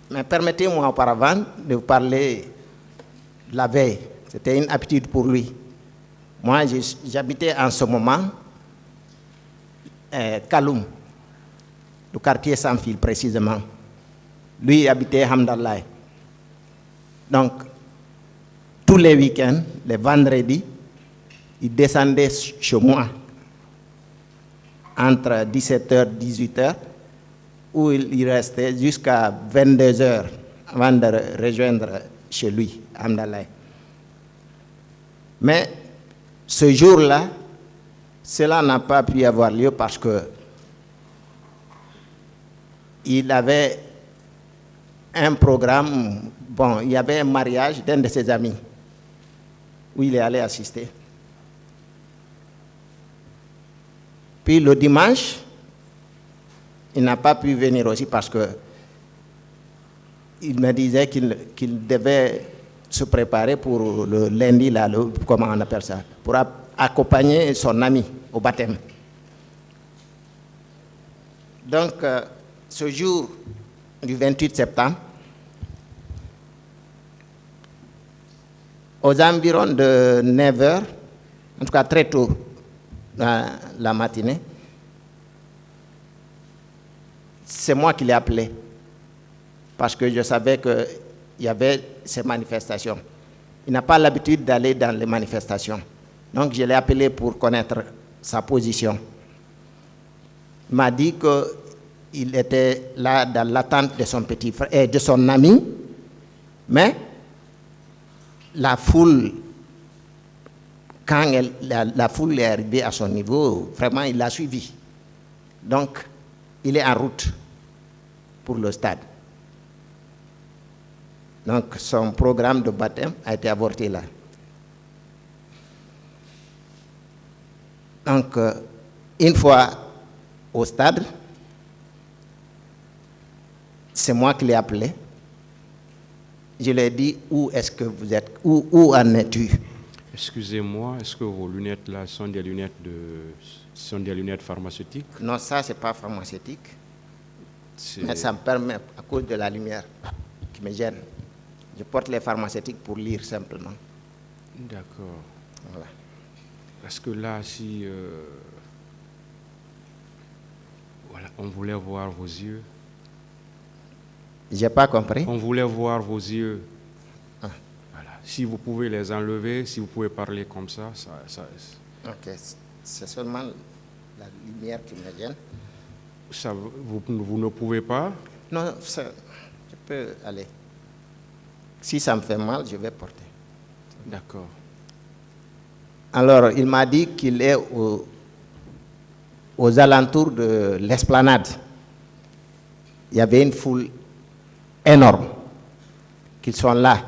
Mais permettez-moi auparavant de vous parler de la veille. C'était une habitude pour lui. Moi, j'habitais en ce moment Kaloum, le quartier sans fil précisément. Lui habitait Hamdallah. Donc, tous les week-ends, les vendredis, il descendait chez moi entre 17h et 18h, où il restait jusqu'à 22h avant de rejoindre chez lui, Hamdallah. Mais ce jour-là, cela n'a pas pu avoir lieu parce que il avait un programme, bon, il y avait un mariage d'un de ses amis où il est allé assister. Puis le dimanche, il n'a pas pu venir aussi parce que il me disait qu'il devait se préparer pour le lundi, là, comment on appelle ça, pour accompagner son ami au baptême. Donc, ce jour du 28 septembre, aux environs de 9h, en tout cas très tôt dans la matinée, c'est moi qui l'ai appelé parce que je savais qu'il y avait ces manifestations. Il n'a pas l'habitude d'aller dans les manifestations. Donc je l'ai appelé pour connaître sa position. Il m'a dit qu'il était là dans l'attente de son petit frère et de son ami, mais la foule, quand la foule est arrivée à son niveau, vraiment il l'a suivi. Donc il est en route pour le stade. Donc son programme de baptême a été avorté là. Donc une fois au stade, c'est moi qui l'ai appelé. Je lui ai dit, où est-ce que vous êtes? Où en es-tu? Excusez-moi, est-ce que vos lunettes là sont des lunettes pharmaceutiques? Non, ça c'est pas pharmaceutique. Mais ça me permet, à cause de la lumière qui me gêne. Je porte les pharmaceutiques pour lire simplement. D'accord. Voilà. Parce que là, si voilà, on voulait voir vos yeux. J'ai pas compris. On voulait voir vos yeux. Ah. Voilà. Si vous pouvez les enlever, si vous pouvez parler comme ça. Ok, c'est seulement la lumière qui me gêne. Ça, vous ne pouvez pas? Non, je peux aller. Si ça me fait mal, je vais porter. D'accord. Alors, il m'a dit qu'il est aux alentours de l'esplanade. Il y avait une foule énorme, qu'ils sont là,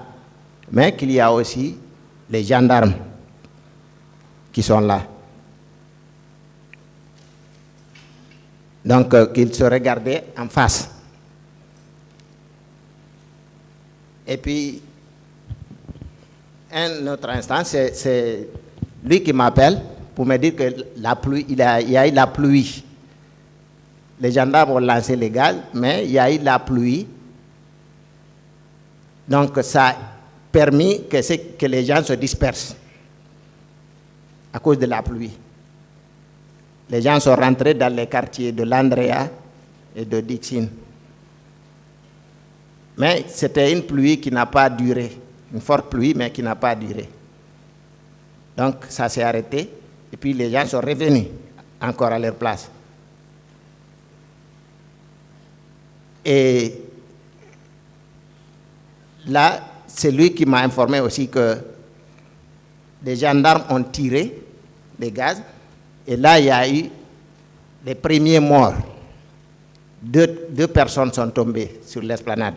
mais qu'il y a aussi les gendarmes qui sont là. Donc, qu'ils se regardaient en face. Et puis, un autre instant, c'est lui qui m'appelle pour me dire que la pluie, il y a eu la pluie. Les gendarmes ont lancé les gaz, mais il y a eu la pluie. Donc, ça a permis que les gens se dispersent à cause de la pluie. Les gens sont rentrés dans les quartiers de l'Andrea et de Dixine. Mais c'était une pluie qui n'a pas duré. Une forte pluie, mais qui n'a pas duré. Donc, ça s'est arrêté. Et puis, les gens sont revenus encore à leur place. Et là, c'est lui qui m'a informé aussi que les gendarmes ont tiré des gaz. Et là, il y a eu les premiers morts. Deux personnes sont tombées sur l'esplanade.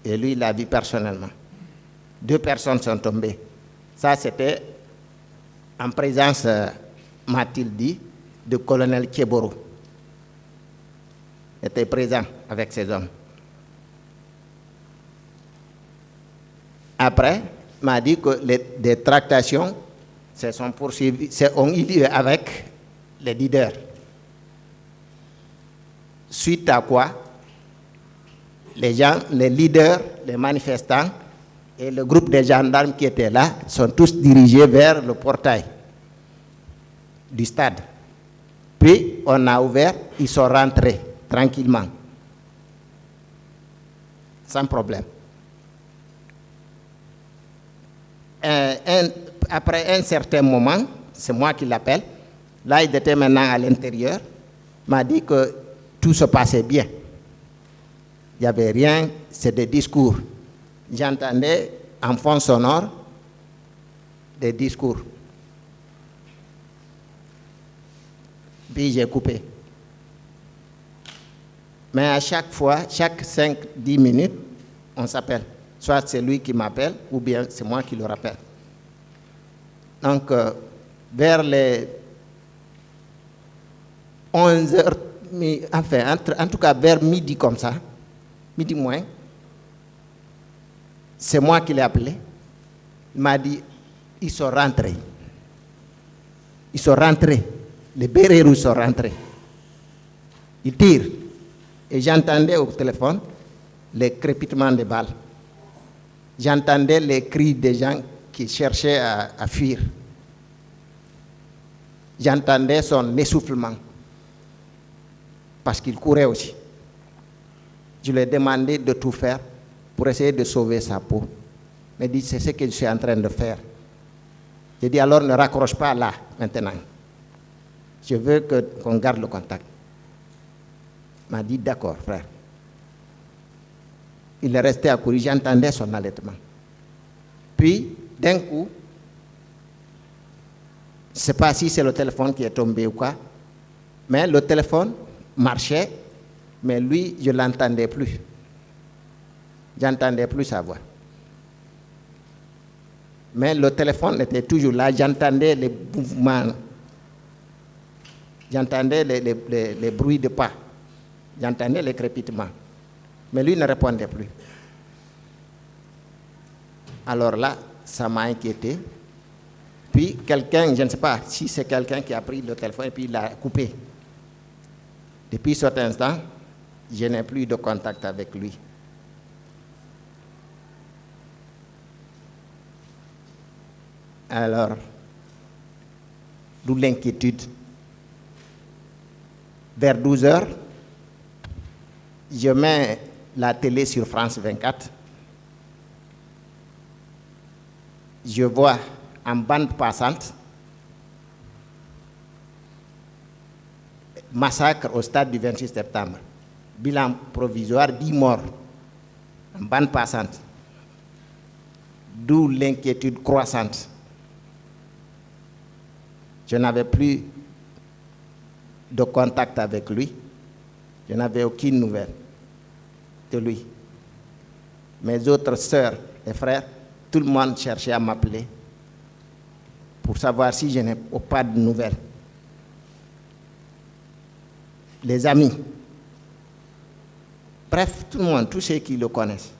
Et lui, il l'a vu personnellement. 2 personnes sont tombées. Ça, c'était en présence, m'a-t-il dit, de colonel Keboro. Il était présent avec ces hommes. Après, il m'a dit que des tractations se sont poursuivies, ont eu lieu avec les leaders. Suite à quoi, les gens, les leaders, les manifestants et le groupe de gendarmes qui étaient là sont tous dirigés vers le portail du stade. Puis on a ouvert, ils sont rentrés tranquillement, sans problème. Après un certain moment, c'est moi qui l'appelle, là il était maintenant à l'intérieur, m'a dit que tout se passait bien. Il n'y avait rien, c'est des discours. J'entendais en fond sonore des discours. Puis j'ai coupé. Mais à chaque fois, chaque 5-10 minutes, on s'appelle. Soit c'est lui qui m'appelle, ou bien c'est moi qui le rappelle. Donc, vers les 11h, enfin, en tout cas vers midi comme ça, midi moins, c'est moi qui l'ai appelé. Il m'a dit, ils sont rentrés. Ils sont rentrés. Les bérets rouges sont rentrés. Ils tirent. Et j'entendais au téléphone les crépitements des balles. J'entendais les cris des gens qui cherchaient à fuir. J'entendais son essoufflement. Parce qu'il courait aussi. Je lui ai demandé de tout faire pour essayer de sauver sa peau. Il m'a dit, c'est ce que je suis en train de faire. J'ai dit, alors ne raccroche pas là, maintenant. Je veux qu'on garde le contact. Il m'a dit, d'accord, frère. Il est resté à courir, j'entendais son allaitement. Puis, d'un coup, je ne sais pas si c'est le téléphone qui est tombé ou quoi, mais le téléphone marchait, mais lui, je ne l'entendais plus. J'entendais plus sa voix. Mais le téléphone était toujours là, j'entendais les mouvements, j'entendais les bruits de pas, j'entendais les crépitements. Mais lui ne répondait plus. Alors là, ça m'a inquiété. Puis quelqu'un, je ne sais pas si c'est quelqu'un qui a pris le téléphone et puis il l'a coupé. Depuis cet instant, je n'ai plus de contact avec lui. Alors, d'où l'inquiétude. Vers 12h, je mets la télé sur France 24. Je vois en bande passante massacre au stade du 26 septembre. Bilan provisoire, 10 morts en bande passante. D'où l'inquiétude croissante. Je n'avais plus de contact avec lui. Je n'avais aucune nouvelle de lui. Mes autres sœurs et frères, tout le monde cherchait à m'appeler pour savoir si je n'ai pas de nouvelles. Les amis. Bref, tout le monde, tous ceux qui le connaissent.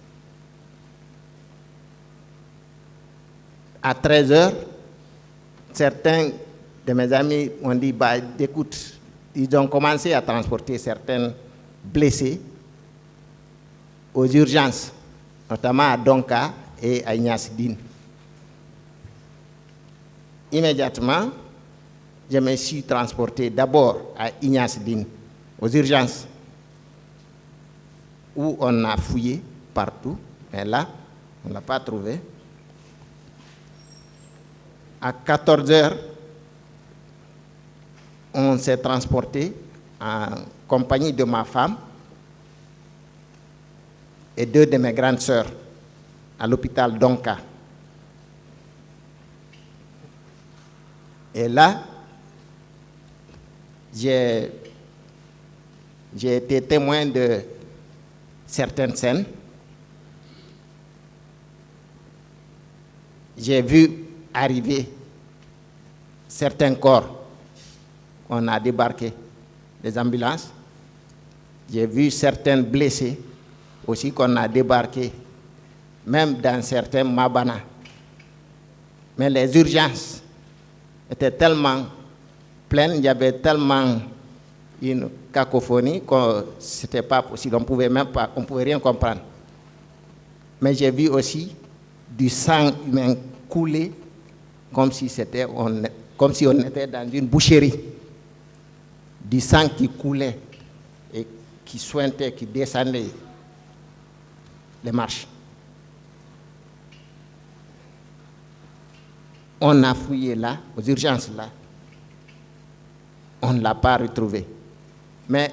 À 13h, certains de mes amis ont dit, bah, écoute, ils ont commencé à transporter certains blessés aux urgences, notamment à Donka et à Ignace Dine. Immédiatement, je me suis transporté d'abord à Ignace Dine, aux urgences, où on a fouillé partout, mais là, on ne l'a pas trouvé. À 14h, on s'est transporté en compagnie de ma femme et 2 de mes grandes sœurs à l'hôpital Donka. Et là, j'ai été témoin de certaines scènes. J'ai vu arriver certains corps. On a débarqué des ambulances. J'ai vu certains blessés aussi qu'on a débarqué, même dans certains Mabana. Mais les urgences étaient tellement pleines, il y avait tellement une cacophonie, c'était pas possible, on pouvait rien comprendre. Mais j'ai vu aussi du sang humain couler comme si on était dans une boucherie. Du sang qui coulait et qui suintait, qui descendait les marches. On a fouillé là, aux urgences là. On ne l'a pas retrouvé. Mais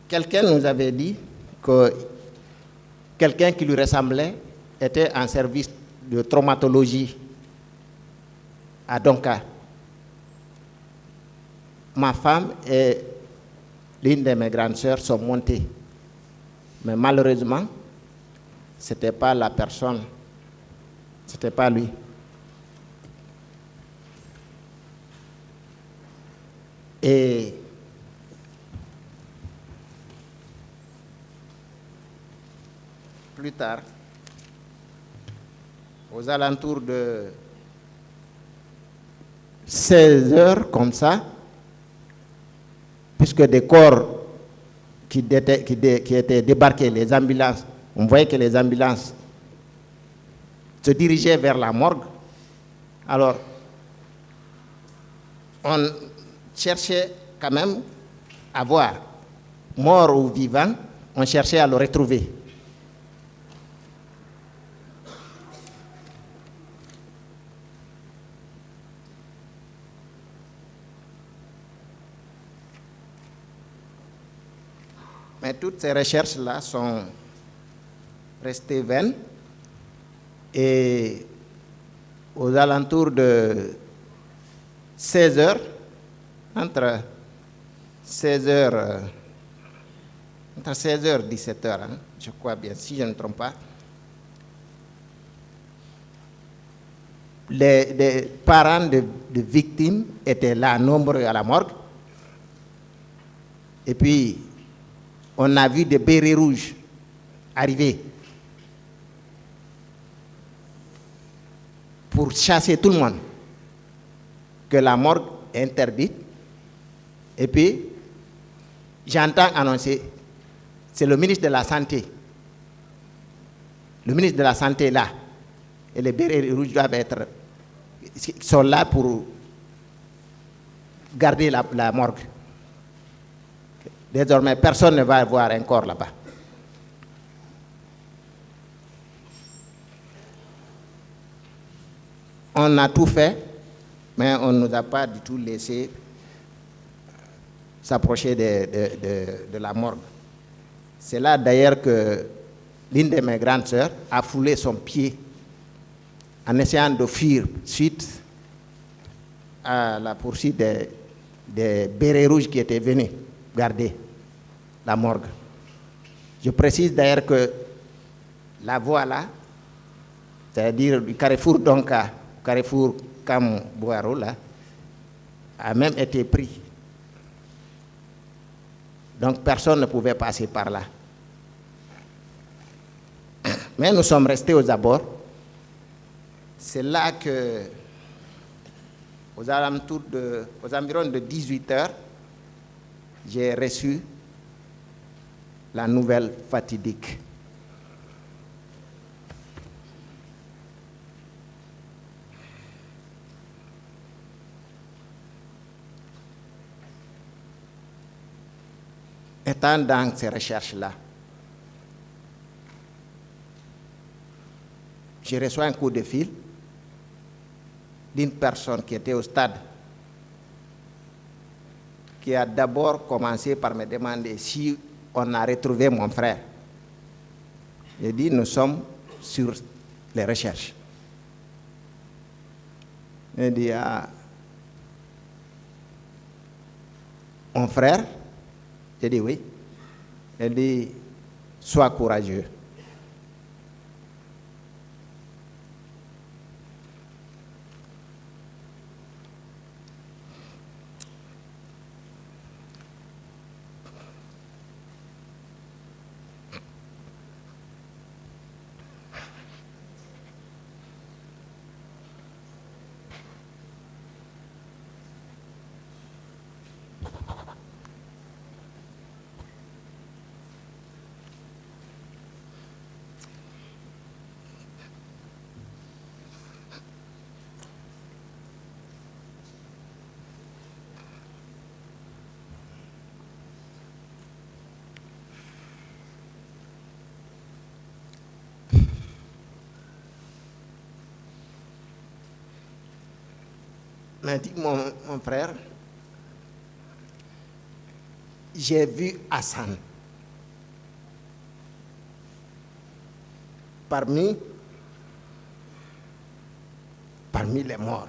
quelqu'un nous avait dit que quelqu'un qui lui ressemblait était en service de traumatologie à Donka. Ma femme et l'une de mes grandes sœurs sont montées. Mais malheureusement, ce n'était pas la personne, ce n'était pas lui. Et plus tard, aux alentours de 16 heures comme ça, puisque des corps qui étaient débarqués, les ambulances, on voyait que les ambulances se dirigeaient vers la morgue. Alors, on cherchait quand même à voir, mort ou vivant, on cherchait à le retrouver. Mais toutes ces recherches-là sont restées vaines. Et aux alentours de 16 heures, entre 16 heures et 17 heures, hein, je crois bien, si je ne me trompe pas, les parents de victimes étaient là, nombreux à la morgue. Et puis, on a vu des bérets rouges arriver pour chasser tout le monde, que la morgue est interdite. Et puis, j'entends annoncer, c'est le ministre de la Santé. Le ministre de la Santé est là. Et les bérets rouges sont là pour garder la morgue. Désormais, personne ne va voir un corps là-bas. On a tout fait, mais on ne nous a pas du tout laissé s'approcher de la morgue. C'est là d'ailleurs que l'une de mes grandes sœurs a foulé son pied en essayant de fuir suite à la poursuite des bérets rouges qui étaient venus garder la morgue. Je précise d'ailleurs que la voie là, c'est-à-dire du carrefour Donka, carrefour Kam-Bouaro là, a même été pris. Donc personne ne pouvait passer par là. Mais nous sommes restés aux abords. C'est là que, aux environs de 18 heures, j'ai reçu la nouvelle fatidique. Étant dans ces recherches-là, j'ai reçu un coup de fil d'une personne qui était au stade, qui a d'abord commencé par me demander si on a retrouvé mon frère. J'ai dit, nous sommes sur les recherches. Il dit, ah, mon frère? J'ai dit oui. Il dit, sois courageux. m'a dit, mon frère, j'ai vu Hassan parmi les morts.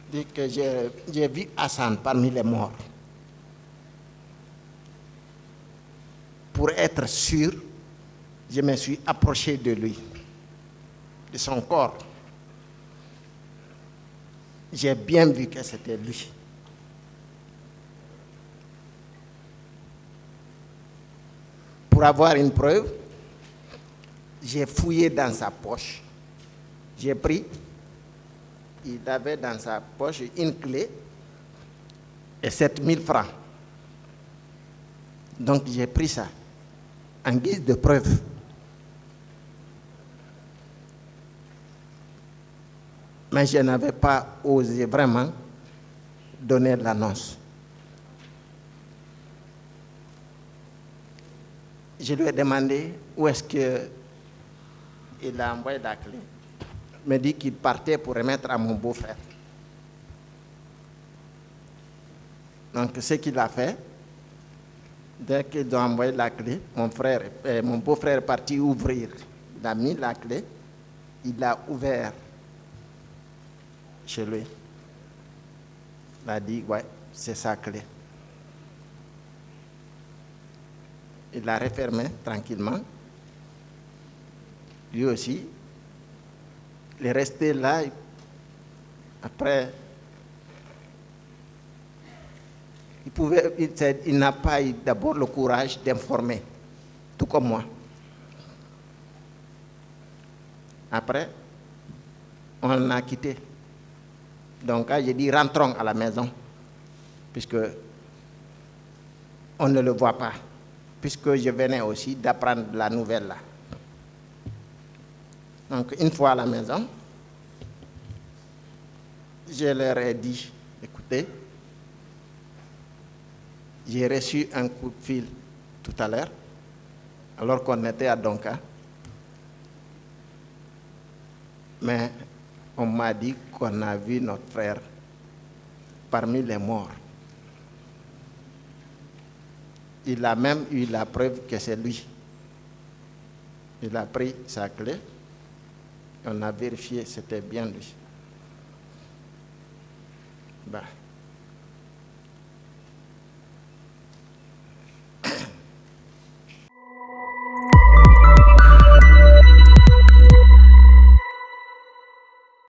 Dit que j'ai vu Hassan parmi les morts. Pour être sûr, je me suis approché de lui, de son corps. J'ai bien vu que c'était lui. Pour avoir une preuve, j'ai fouillé dans sa poche. J'ai pris, il avait dans sa poche une clé et 7000 francs. Donc j'ai pris ça en guise de preuve. Mais je n'avais pas osé vraiment donner l'annonce. Je lui ai demandé où est-ce qu'il a envoyé la clé. Il m'a dit qu'il partait pour remettre à mon beau-frère. Donc ce qu'il a fait, dès qu'ils ont envoyé la clé, mon beau-frère est parti ouvrir. Il a mis la clé, il a ouvert chez lui. Il a dit, ouais, c'est sa clé. Il l'a refermé tranquillement. Lui aussi, il est resté là. Après, il n'a pas eu d'abord le courage d'informer, tout comme moi. Après, on l'a quitté. Donc, j'ai dit, rentrons à la maison, puisque on ne le voit pas, puisque je venais aussi d'apprendre la nouvelle là. Donc, une fois à la maison, je leur ai dit, écoutez, j'ai reçu un coup de fil tout à l'heure, alors qu'on était à Donka, mais on m'a dit qu'on a vu notre frère parmi les morts. Il a même eu la preuve que c'est lui. Il a pris sa clé, on a vérifié, c'était bien lui. Bah.